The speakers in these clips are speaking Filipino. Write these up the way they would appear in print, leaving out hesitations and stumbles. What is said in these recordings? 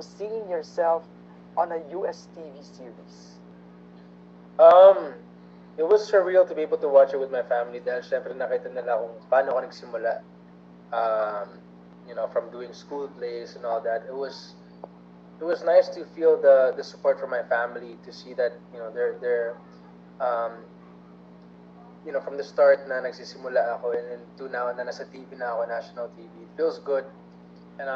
seeing yourself on a US TV series? Um, it was surreal to be able to watch it with my family dahil syempre nakita nila kung paano ako nagsimula. Um, from doing school plays and all that. It was nice to feel the support from my family to see that they're um, from the start na nagsisimula ako and then to now na nasa TV na ako, national TV. It feels good. And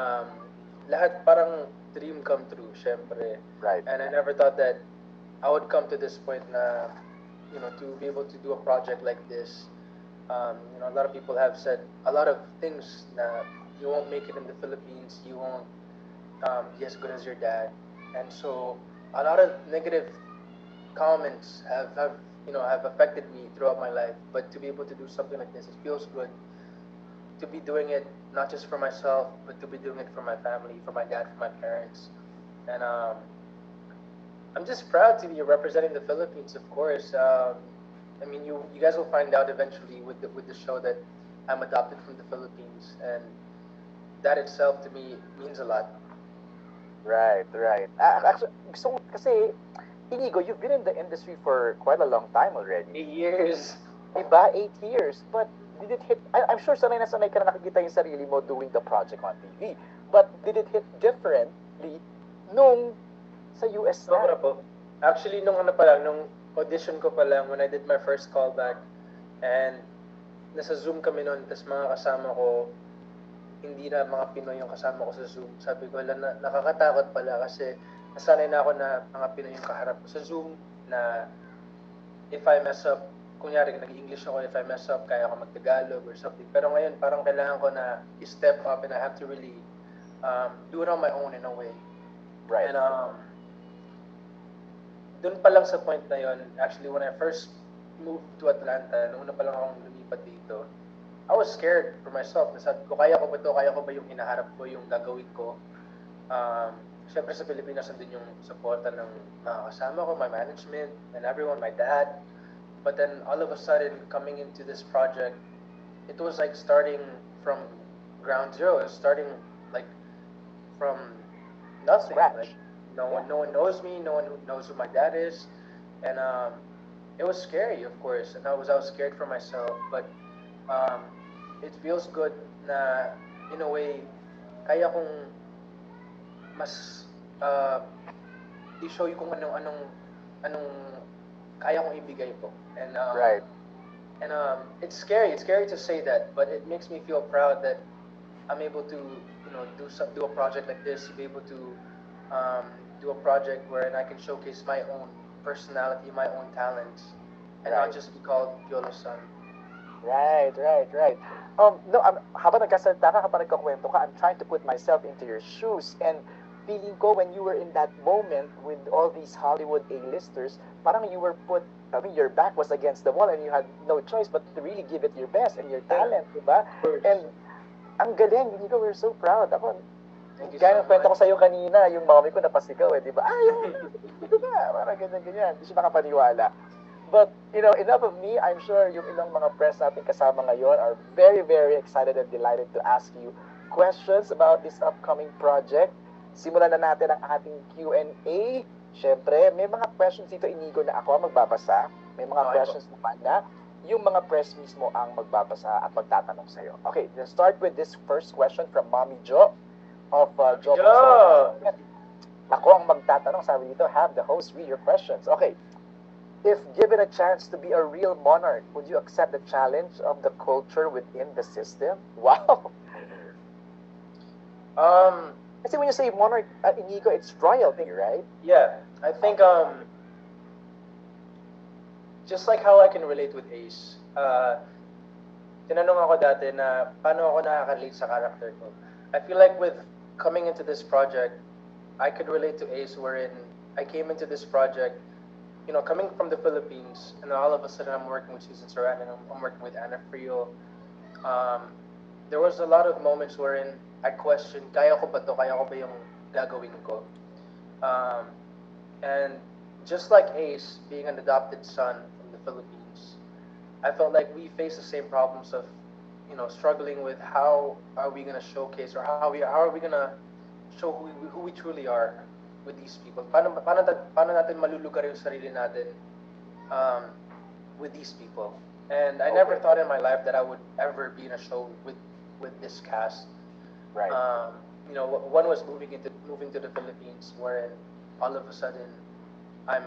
lahat parang dream come true, syempre. Right. And I never thought that I would come to this point na, to be able to do a project like this. A lot of people have said a lot of things na you won't make it in the Philippines, you won't be as good as your dad. And so a lot of negative comments have affected me throughout my life. But to be able to do something like this, it feels good to be doing it not just for myself, but to be doing it for my family, for my dad, for my parents. And I'm just proud to be representing the Philippines, of course. I mean, you guys will find out eventually with the show that I'm adopted from the Philippines, and that itself to me means a lot. Right, right. Actually, so kasi Inigo, you've been in the industry for quite a long time already. 8 years. Diba? 8 years. But did it hit, I'm sure sanay na sanay ka na nakikita yung sarili mo doing the project on TV. But did it hit differently nung sa US na? Sobra po. Actually, nung ano pa lang, nung audition ko pa lang, when I did my first callback, and nasa Zoom kami noon, tas mga kasama ko, hindi na mga Pinoy yung kasama ko sa Zoom. Sabi ko, nakakatakot pala kasi nasanay na ako na mga Pinoy yung kaharap ko sa Zoom na if I mess up, kunyari nag-English ako, if I mess up, kaya ako mag-Tagalog or something. Pero ngayon, parang kailangan ko na step up and I have to really do it on my own in a way. Right. And dun pa lang sa point na yon, actually, when I first moved to Atlanta, nung una pa lang akong lumipat dito, I was scared for myself. Nasabi ko, kaya ko ba to? Kaya ko ba yung hinaharap ko, yung gagawin ko? Siyempre sa Pilipinas, nandun yung supporta ng mga kasama ko, my management, and everyone, my dad. But then, all of a sudden, coming into this project, it was like starting from ground zero. It was starting like from nothing. Scratch. Like no one knows me. No one knows who my dad is, and it was scary, of course. And I was scared for myself, but um, it feels good na in a way kaya kong mas i-show you kung anong kaya kong ibigay po. And Right. and it's scary. It's scary to say that, but it makes me feel proud that I'm able to do a project like this, to be able to do a project where I can showcase my own personality, my own talents, and not Right. just be called Piolo Son. Right, right, right. No, habang nagkasalita ka, habang nagkakwento ka, I'm trying to put myself into your shoes. And feeling ko when you were in that moment with all these Hollywood A-listers, parang you were put, I mean, your back was against the wall and you had no choice but to really give it your best and your talent, di ba? Of course. And ang galing, hindi ko, we're so proud. Ako, Thank you gaya so ng kwento ko much. sa'yo kanina, yung mommy ko napasigaw di ba? Ay, ito na, parang ganyan-ganyan. Hindi siya makapaniwala. But, enough of me. I'm sure yung ilang mga press natin kasama ngayon are very, very excited and delighted to ask you questions about this upcoming project. Simulan na natin ang ating Q&A. Siyempre, may mga questions dito, Inigo, na ako ang magbabasa. May mga Okay po. questions naman na yung mga press mismo ang magbabasa at magtatanong sa'yo. Okay, let's start with this first question from Mommy Jo of Jo. Jo! Ako ang magtatanong, sabi dito, have the host read your questions. Okay. If given a chance to be a real monarch, would you accept the challenge of the culture within the system? Wow. Um, Kasi when you say monarch, Inigo, it's royalty, right? yeah, I think just like how I can relate with Ace, tinanong ako dati na paano ako nakaka-relate sa character ko. I feel like with coming into this project, I could relate to Ace wherein I came into this project, coming from the Philippines, and all of a sudden I'm working with Susan Sarandon, I'm working with Anna Frio. There was a lot of moments wherein I questioned, kaya ko ba to? Kaya ko ba yung gagawin ko? Um, and just like Ace, being an adopted son from the Philippines, I felt like we face the same problems of, struggling with how are we gonna showcase or how are we gonna show who we truly are with these people. Paano natin malulugar yung sarili natin um, with these people. And I never Okay. thought in my life that I would ever be in a show with this cast. Right. One was moving to the Philippines, wherein all of a sudden I'm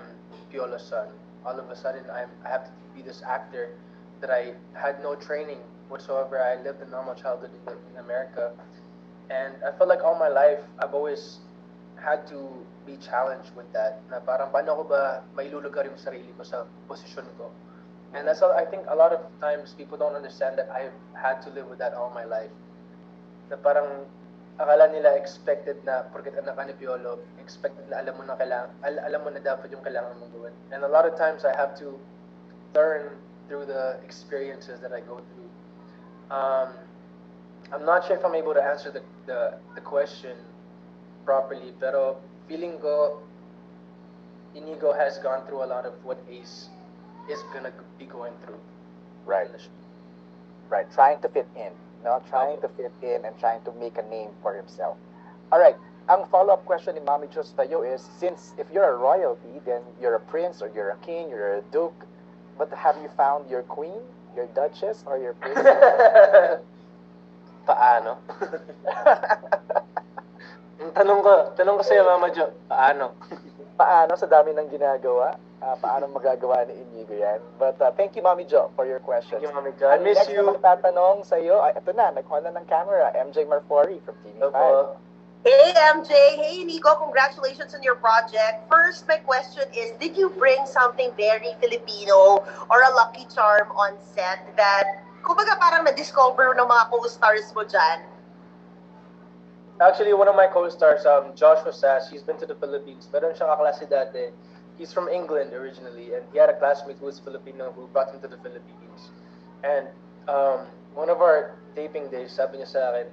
Piolo's son. All of a sudden I have to be this actor that I had no training whatsoever. I lived a normal childhood in America, and I felt like all my life I've always had to be challenged with that. Na parang paano ko ba mailulugar yung sarili ko sa posisyon ko? And that's all. I think a lot of times people don't understand that I've had to live with that all my life. Na parang akala nila expected na porket anak ka ni Piolo, expected na alam mo na alam mo na dapat yung kailangan mong gawin. And a lot of times I have to learn through the experiences that I go through. Um, I'm not sure if I'm able to answer the question properly, pero feeling ko Inigo has gone through a lot of what Ace is gonna be going through. Right. In the show. Right. Trying to fit in. No? Trying to fit in and trying to make a name for himself. All right. Ang follow-up question ni Mami Chus tayo is, since if you're a royalty, then you're a prince or you're a king, you're a duke, but have you found your queen, your duchess, or your princess? Paano? Tanong ko sa'yo, Mama Jo, paano? Paano sa dami ng ginagawa? Paano magagawa ni Inigo yan? But thank you, Mami Jo, for your questions. Thank you, Mami Jo. I miss next you. na magtatanong sa iyo, ay, ito na, nagkuha na ng camera, MJ Marfori from TV5. Opo. Hey MJ, hey Nico, congratulations on your project. First, my question is, did you bring something very Filipino or a lucky charm on set that, kumbaga parang na-discover ng mga co-stars mo dyan? Actually, one of my co-stars, Joshua Sass, he's been to the Philippines. Meron siyang kaklase dati. He's from England originally, and he had a classmate who was Filipino who brought him to the Philippines. And one of our taping days, sabi niya sa akin,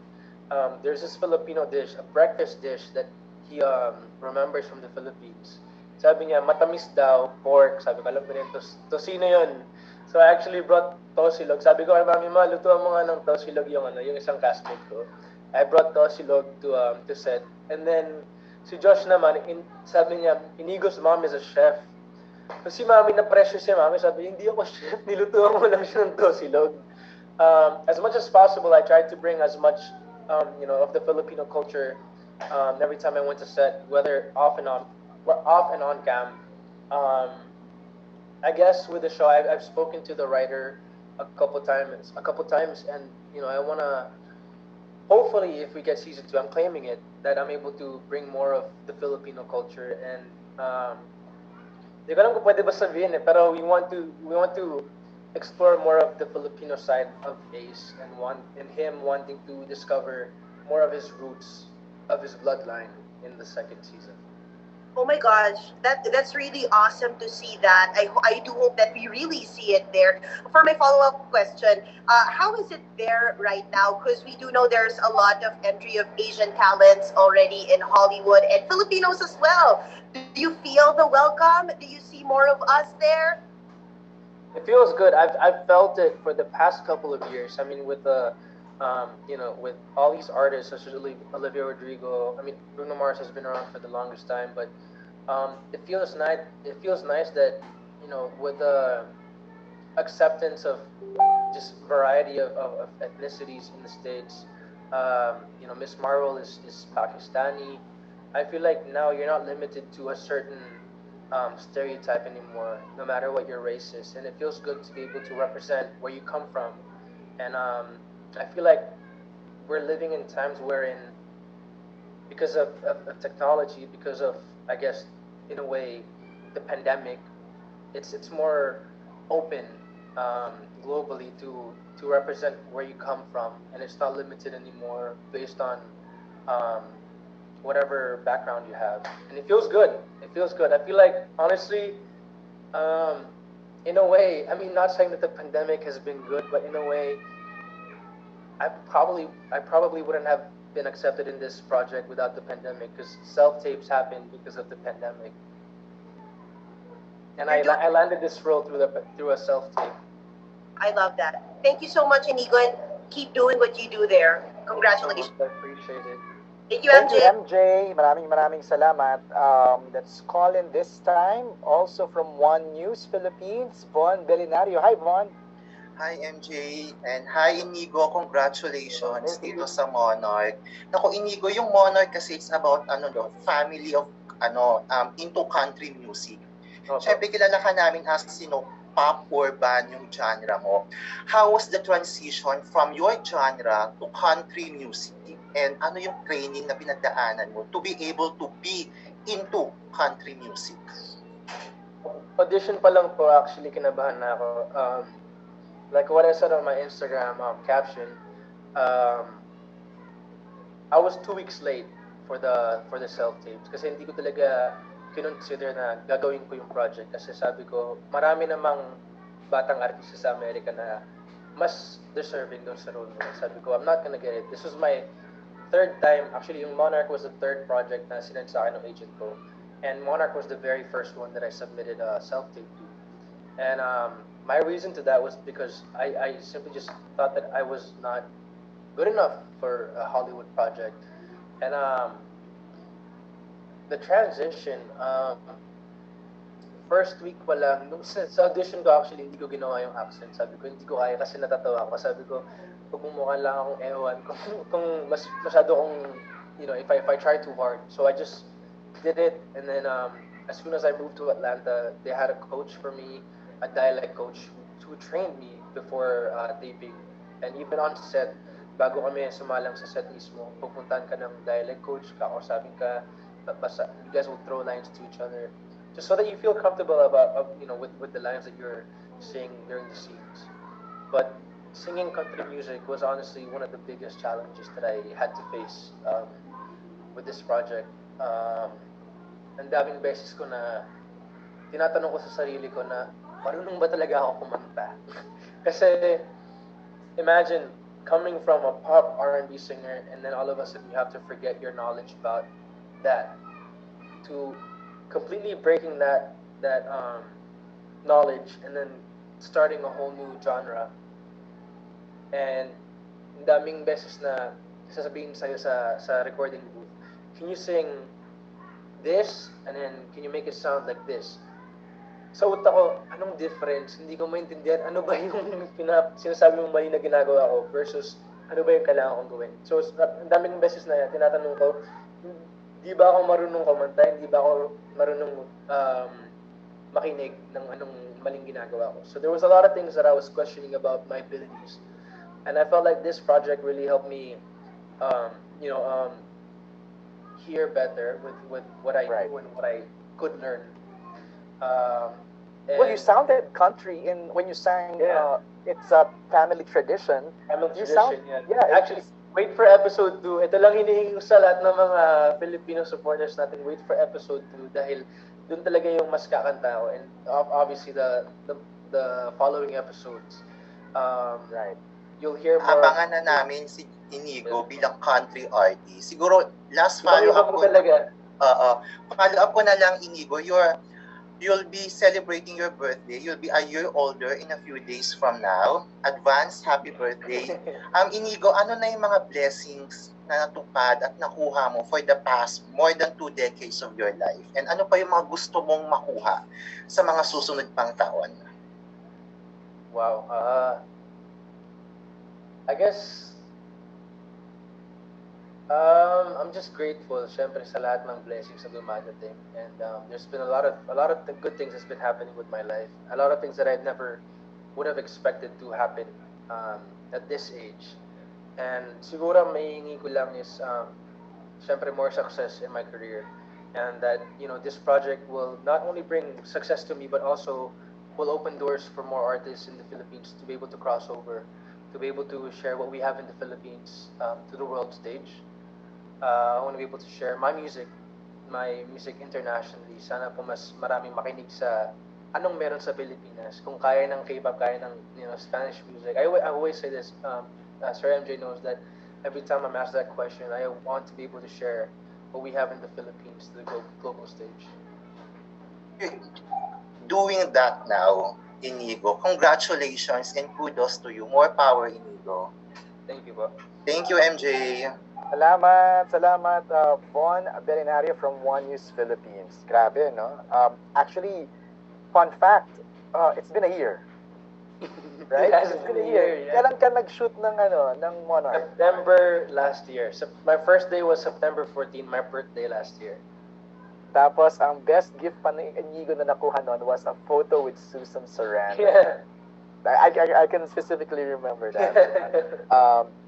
there's this Filipino dish, a breakfast dish that he remembers from the Philippines. Sabi niya, matamis daw, pork. Sabi ko, alam ko rin, tosino yun. So I actually brought tosilog. Sabi ko, mami ma, lutuan mo nga ng tosilog yung isang castmate ko. I brought tosilog to set. And then, si Josh naman, sabi niya, Inigo's mom is a chef. So si mami, na-pressure si mami, sabi, hindi ako chef, nilutuan mo lang siya ng tosilog. As much as possible, I tried to bring as much, of the Filipino culture every time I went to set, whether off and on cam. I guess with the show, I've spoken to the writer a couple times, and I wanna. Hopefully, if we get season 2, I'm claiming it that I'm able to bring more of the Filipino culture, and di ko alam kung pwede ba sabihin pero we want to explore more of the Filipino side of Ace and him wanting to discover more of his roots, of his bloodline in the second season. Oh my gosh, that's really awesome to see that. I do hope that we really see it there. For my follow-up question, how is it there right now? Because we do know there's a lot of entry of Asian talents already in Hollywood and Filipinos as well. Do you feel the welcome? Do you see more of us there? It feels good. I've felt it for the past couple of years. I mean, with the with all these artists such as Olivia Rodrigo. I mean, Bruno Mars has been around for the longest time, but it feels nice. It feels nice that with the acceptance of just variety of ethnicities in the states. Miss Marvel is Pakistani. I feel like now you're not limited to a certain stereotype anymore, no matter what your race is, and it feels good to be able to represent where you come from. And I feel like we're living in times wherein, because of technology, because of, I guess, in a way, the pandemic, it's more open globally to represent where you come from, and it's not limited anymore based on whatever background you have, and it feels good. It feels good. I feel like, honestly, in a way, I mean, not saying that the pandemic has been good, but in a way, I probably wouldn't have been accepted in this project without the pandemic, because self tapes happened because of the pandemic, and I landed this role through a self tape. I love that. Thank you so much, Inigo, and keep doing what you do there. Congratulations. I appreciate it. Thank you, Thank you, MJ. MJ. Maraming salamat. Let's call in this time also from One News Philippines, Von Belinario. Hi, Von. Hi MJ and hi Inigo, congratulations dito sa Monarch. Nako Inigo, yung Monarch kasi it's about family of into country music. Okay. Syempre kilala ka namin as pop urban yung genre mo. How was the transition from your genre to country music? And ano yung training na pinagdaanan mo to be able to be into country music? Audition pa lang po, actually, kinabahan na ako. Like what I said on my Instagram caption, I was 2 weeks late for the self tapes kasi hindi ko talaga kinonsider na gagawin ko yung project kasi sabi ko marami namang batang artista sa Amerika na mas deserving doon sa role mo. Sabi ko I'm not gonna get it. This was my third time. Actually, yung Monarch was the third project na sinend sa akin ng agent ko, and Monarch was the very first one that I submitted a self tape to. And my reason to that was because I simply just thought that I was not good enough for a Hollywood project. And the transition, first week pa lang, nung sa audition ko actually, hindi ko ginawa yung accent. Sabi ko, hindi ko kaya kasi natatawa ako. Sabi ko, pagmumukha lang akong ewan kung masyado akong, if I try too hard. So I just did it, and then as soon as I moved to Atlanta, they had a coach for me, a dialect coach who trained me before taping. And even on set, bago kami sumalang sa set mismo, pupuntahan ka ng dialect coach, kakausapin ka, basta, you guys will throw lines to each other, just so that you feel comfortable about, with the lines that you're saying during the scenes. But singing country music was honestly one of the biggest challenges that I had to face with this project. Ang daming beses ko na tinatanong ko sa sarili ko na marunong ba talaga ako kumanta? Kasi imagine coming from a pop R&B singer and then all of a sudden you have to forget your knowledge about that to completely breaking that knowledge and then starting a whole new genre. And daming beses na sasabihin sa'yo sa recording booth, can you sing this and then can you make it sound like this? Sa utak ko, anong difference? Hindi ko maintindihan ano ba yung sinasabi mong mali na ginagawa ko versus ano ba yung kailangan kong gawin. So, ang daming beses na tinatanong ko, di ba ako marunong kumanta? Hindi ba ako marunong makinig ng anong maling ginagawa ko? So there was a lot of things that I was questioning about my abilities. And I felt like this project really helped me, hear better with what I knew and what I could learn. Well, you sounded country when you sang. Yeah. It's a family tradition. Family You tradition, sound, yeah. Actually, wait for episode 2. Ito lang hinihingi ko sa lahat ng mga Filipino supporters natin. Wait for episode 2 dahil dun talaga yung mas kakanta ko. And obviously the following episodes, you'll hear more. Abangan na namin si Inigo bilang country artist. Siguro last follow-up ko. Talaga. Follow-up ko na lang, Inigo, you'll be celebrating your birthday. You'll be a year older in a few days from now. Advance happy birthday. Inigo, ano na yung mga blessings na natupad at nakuha mo for the past more than 2 decades of your life? And ano pa yung mga gusto mong makuha sa mga susunod pang taon? Wow. I guess I'm just grateful, syempre, sa lahat ng blessings na dumadating. And there's been a lot of good things that's been happening with my life. A lot of things that I never would have expected to happen at this age. And siguro may hingi ko lang is syempre more success in my career. And that, this project will not only bring success to me, but also will open doors for more artists in the Philippines to be able to cross over, to be able to share what we have in the Philippines to the world stage. I want to be able to share my music internationally. Sana po mas maraming makinig sa anong meron sa Pilipinas. Kung kaya ng K-pop, kaya ng Spanish music. I always say this, Sir MJ knows that every time I'm asked that question, I want to be able to share what we have in the Philippines to the global stage. Doing that now, Inigo, congratulations and kudos to you. More power, Inigo. Thank you po. Thank you, MJ. Salamat, Von Berinario from One News Philippines. Grabe, no? Actually, fun fact, it's been a year, right? It has It's been been a a year. year, yeah. Kailan ka nag-shoot ng Monarch? September last year. My first day was September 14, my birthday last year. Tapos, ang best gift pa ni Inigo na nakuha nun was a photo with Susan Sarandon. Yeah. I can specifically remember that.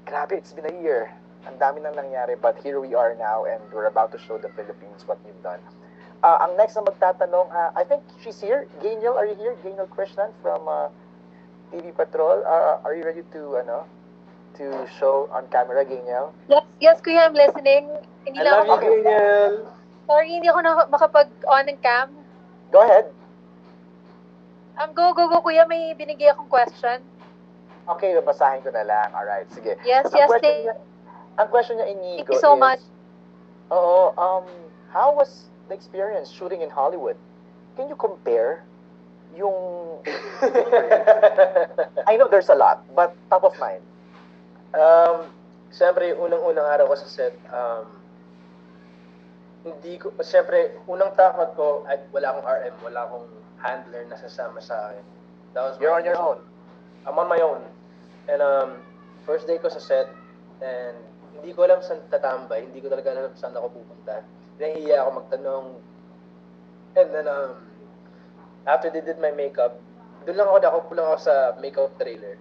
Grabe, it's been a year. Ang dami nang nangyari, but here we are now and we're about to show the Philippines what you've done. Ang next na magtatanong, I think she's here. Gaynel, are you here? Gaynel Krishnan from TV Patrol. Are you ready to show on camera, Gaynel? Yes, kuya, I'm listening. I Hindi lang love you, ako, Daniel. sorry, hindi ako makapag-on ng cam. Go ahead. Go, kuya, may binigay akong question. Okay, babasahin ko na lang. Alright, sige. Yes, Ang question niya, Inigo, thank you so much. Oo, how was the experience shooting in Hollywood? Can you compare yung... I know there's a lot, but top of mind. Siyempre, unang-unang araw ko sa set, siyempre, unang takot ko, ay wala akong RM, wala akong handler na sasama sa akin. You're on your own. I'm on my own. And first day ko sa set, and hindi ko alam saan tatambay, hindi ko talaga alam saan ako pupunta. Nahihiya ako magtanong. And then, after they did my makeup, doon lang ako sa makeup trailer.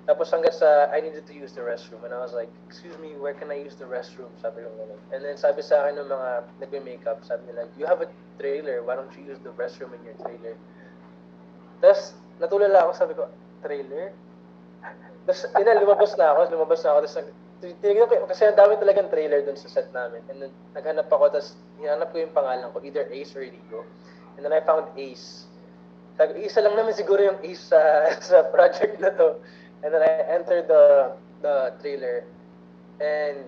Tapos hanggang sa, I needed to use the restroom. And I was like, excuse me, where can I use the restroom? Sabi ko gano'n. And then sabi sa akin ng mga nagme-makeup, sabi nila, you have a trailer, why don't you use the restroom in your trailer? Tapos, natulala ako, sabi ko, trailer? Tapos, lumabas na ako. Tapos, tinignan ko, kasi ang dami talagang trailer dun sa set namin. And then, naghanap ako, tapos, hinanap ko yung pangalan ko, either Ace or Inigo. And then, I found Ace. Sabi ko, isa lang naman siguro yung Ace sa project na to. And then, I entered the trailer. And,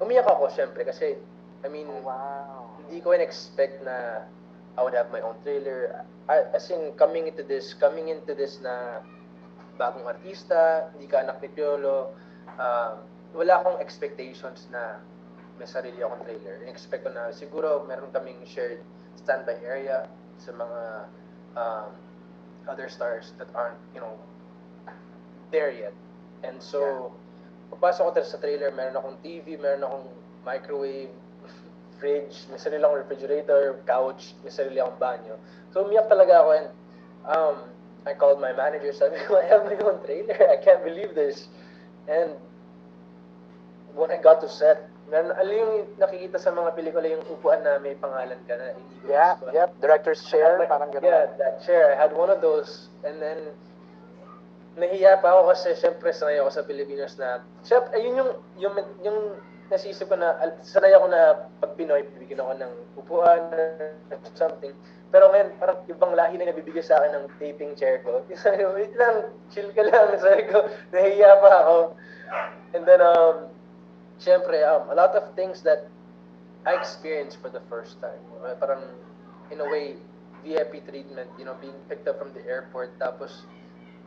umiyak ako, syempre, kasi, I mean, Wow. hindi ko in-expect na I would have my own trailer. As in, coming into this na bagong artista, hindi ka anak ni Piolo, wala akong expectations na may sarili akong trailer. In-expect ko na siguro meron kaming shared standby area sa mga other stars that aren't, there yet. And so, papasok ko sa trailer, meron akong TV, meron akong microwave, fridge, may sarili akong refrigerator, couch, may sarili akong banyo. So, umiyak talaga ako and I called my manager, sabi ko, I have my own trailer, I can't believe this. And when I got to set, alam yung nakikita sa mga pelikula yung upuan na may pangalan ka na Inigo Pascual. Yep, director's chair, parang gano'n. Yeah, that chair, I had one of those, and then nahiya pa ako kasi syempre sanay ako sa Pilipinas na, syempre, ayun yung nasisip ko na, sanay ako na pag Pinoy, bibigyan ako ng upuan or something. Pero ngayon, parang ibang lahi na nabibigay sa akin ng taping chair ko. Sabi ko, wait lang, chill ka lang. Sabi ko, nahiya pa ako. And then, syempre, a lot of things that I experienced for the first time. Parang, in a way, VIP treatment, being picked up from the airport, tapos,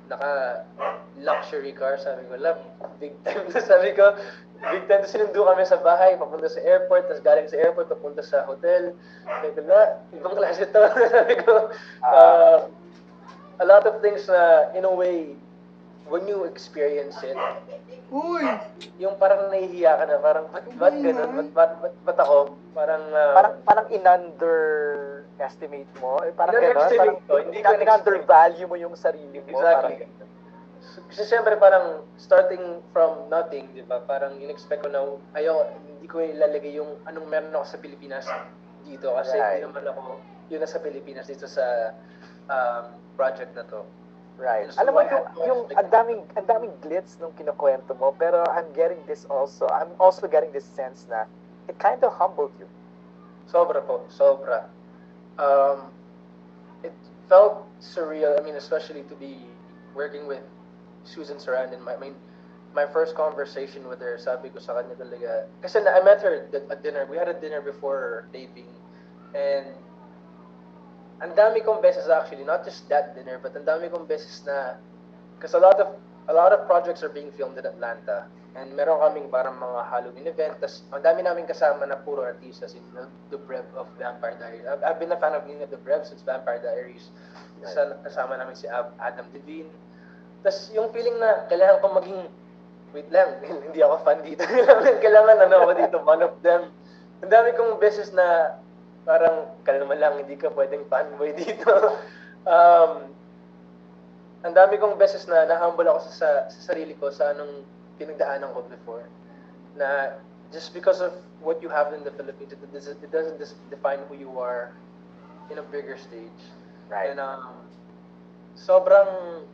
naka-luxury car, sabi ko, love, big time. Sabi ko, big time. Sinundo kami sa bahay, papunta sa airport, tapos galing sa airport, papunta sa hotel. Sabi ko, ibang klase to. Sabi ko, a lot of things na, in a way, when you experience it, yung parang nahihiya ka na, parang, ba't ganun? Ba't ako? Parang in-underestimate mo. Parang gano'n. Hindi ko in-undervalue mo yung sarili mo. Exactly. Kasi siyempre parang starting from nothing, di ba? Parang in-expect ko na hindi ko ilalagay yung anong meron ako sa Pilipinas dito. Kasi hindi naman ako yun na sa Pilipinas dito sa project na to. Right. Alam mo, yung ang daming glitz nung kinukwento mo, pero I'm also getting this sense na it kind of humbled you. Sobra po, sobra. It felt surreal, I mean, especially to be working with Susan Sarandon. My first conversation with her, sabi ko sa kanya talaga, kasi I met her at dinner. We had a dinner before taping, and ang dami kong beses actually, not just that dinner, but ang dami kong beses na, because a lot of a lot of projects are being filmed in Atlanta. And meron kaming parang mga Halloween event. Tas ang dami namin kasama na puro artista. Si Nina Dobrev of Vampire Diaries. I've been a fan of Nina Dobrev since Vampire Diaries. Kasama namin si Adam Devine. Tas yung feeling na kailangan ko maging, wait lang, hindi ako fan dito. kailangan ako dito, one of them. Ang dami kong beses na parang kalma lang, hindi ka pwedeng fanboy dito. Ang dami kong beses na na-humble ako sa sarili ko sa anong pinagdaanan ko before. Na just because of what you have in the Philippines, it doesn't define who you are in a bigger stage. Right. And sobrang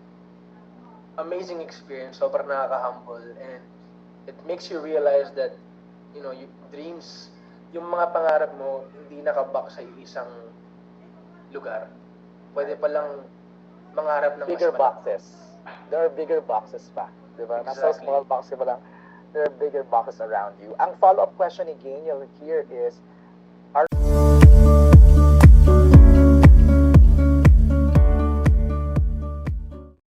amazing experience, sobrang nakaka-humble, and it makes you realize that, you know, your dreams, yung mga pangarap mo, hindi nakabak sa isang lugar. Pwede palang mangarap ng Bigger mas malaki. boxes. There are bigger boxes pa. Diba? Nasa Exactly. small box ka ba lang, there are bigger boxes around you. Ang follow-up question ni Gainiel here is,